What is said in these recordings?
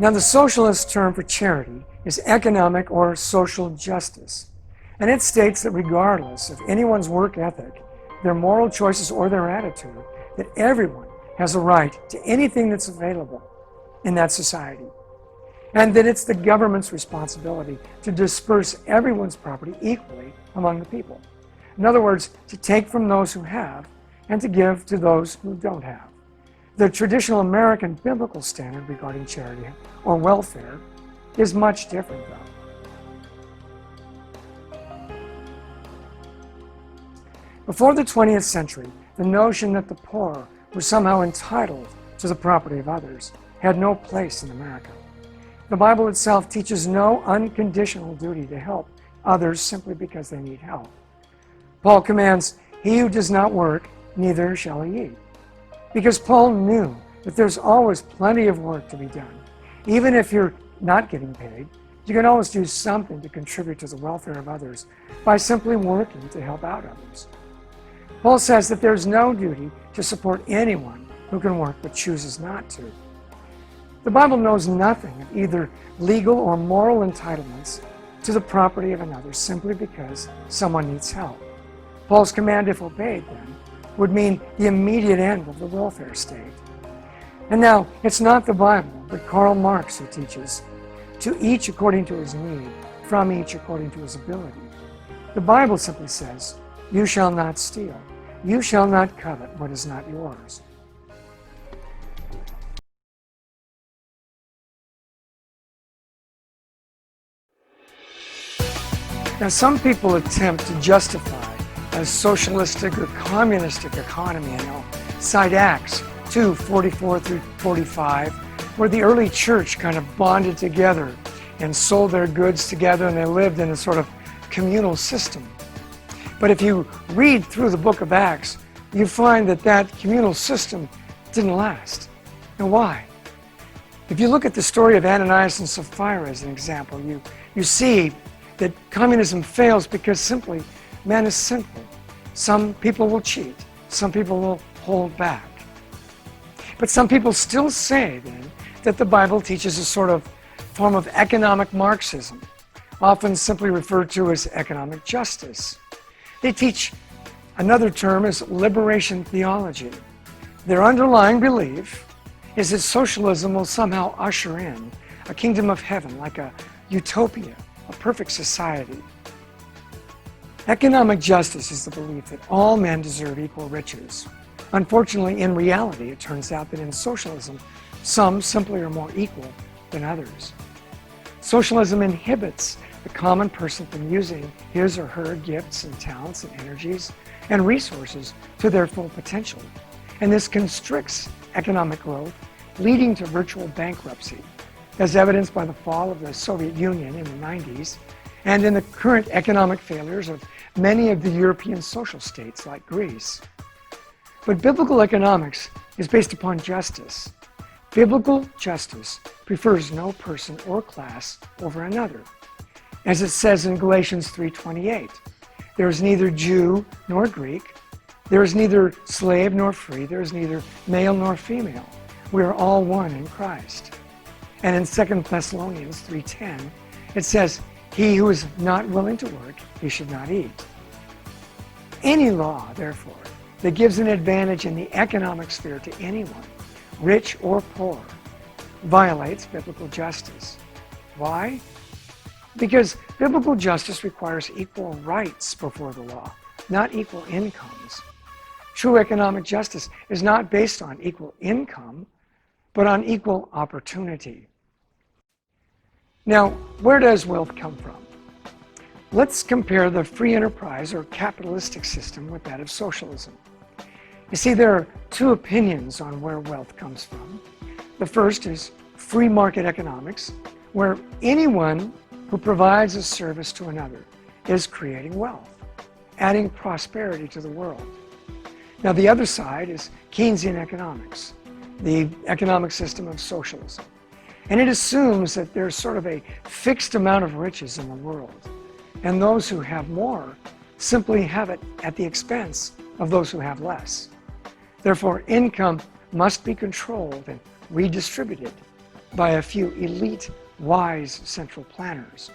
Now, the socialist term for charity is economic or social justice, and it states that regardless of anyone's work ethic, their moral choices, or their attitude, that everyone has a right to anything that's available in that society, and that it's the government's responsibility to disperse everyone's property equally among the people. In other words, to take from those who have and to give to those who don't have. The traditional American biblical standard regarding charity or welfare is much different, though. Before the 20th century, the notion that the poor were somehow entitled to the property of others had no place in America. The Bible itself teaches no unconditional duty to help others simply because they need help. Paul commands, "He who does not work, neither shall he eat." Because Paul knew that there's always plenty of work to be done. Even if you're not getting paid, you can always do something to contribute to the welfare of others by simply working to help out others. Paul says that there's no duty to support anyone who can work but chooses not to. The Bible knows nothing of either legal or moral entitlements to the property of another simply because someone needs help. Paul's command, if obeyed, then, would mean the immediate end of the welfare state. And now, it's not the Bible, but Karl Marx who teaches, "To each according to his need, from each according to his ability." The Bible simply says, "You shall not steal. You shall not covet what is not yours." Now, some people attempt to justify a socialistic or communistic economy, and they'll cite Acts 2:44 through 45, where the early church kind of bonded together and sold their goods together, and they lived in a sort of communal system. But if you read through the book of Acts, you find that that communal system didn't last. And why? If you look at the story of Ananias and Sapphira as an example, you see that communism fails because simply man is sinful. Some people will cheat. Some people will hold back. But some people still say then that the Bible teaches a sort of form of economic Marxism, often simply referred to as economic justice. They teach another term is liberation theology. Their underlying belief is that socialism will somehow usher in a kingdom of heaven, like a utopia, a perfect society. Economic justice is the belief that all men deserve equal riches. Unfortunately, in reality, it turns out that in socialism, some simply are more equal than others. Socialism inhibits the common person from using his or her gifts and talents and energies and resources to their full potential. And this constricts economic growth, leading to virtual bankruptcy, as evidenced by the fall of the Soviet Union in the 90s and in the current economic failures of many of the European social states like Greece. But biblical economics is based upon justice. Biblical justice prefers no person or class over another. As it says in Galatians 3:28, there is neither Jew nor Greek, there is neither slave nor free, there is neither male nor female. We are all one in Christ. And in 2 Thessalonians 3:10, it says, he who is not willing to work, he should not eat. Any law, therefore, that gives an advantage in the economic sphere to anyone, rich or poor, violates biblical justice. Why? Because biblical justice requires equal rights before the law, not equal incomes. True economic justice is not based on equal income, but on equal opportunity. Now, where does wealth come from? Let's compare the free enterprise or capitalistic system with that of socialism. You see, there are two opinions on where wealth comes from. The first is free market economics, where anyone who provides a service to another is creating wealth, adding prosperity to the world. Now, the other side is Keynesian economics, the economic system of socialism. And it assumes that there's sort of a fixed amount of riches in the world, and those who have more simply have it at the expense of those who have less. Therefore, income must be controlled and redistributed by a few elite, wise central planners.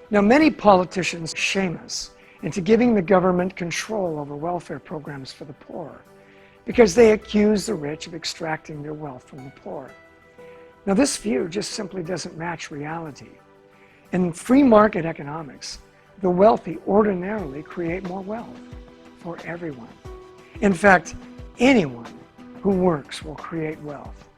Now, many politicians shame us into giving the government control over welfare programs for the poor because they accuse the rich of extracting their wealth from the poor. Now, this view just simply doesn't match reality. In free market economics, the wealthy ordinarily create more wealth for everyone. In fact, anyone who works will create wealth.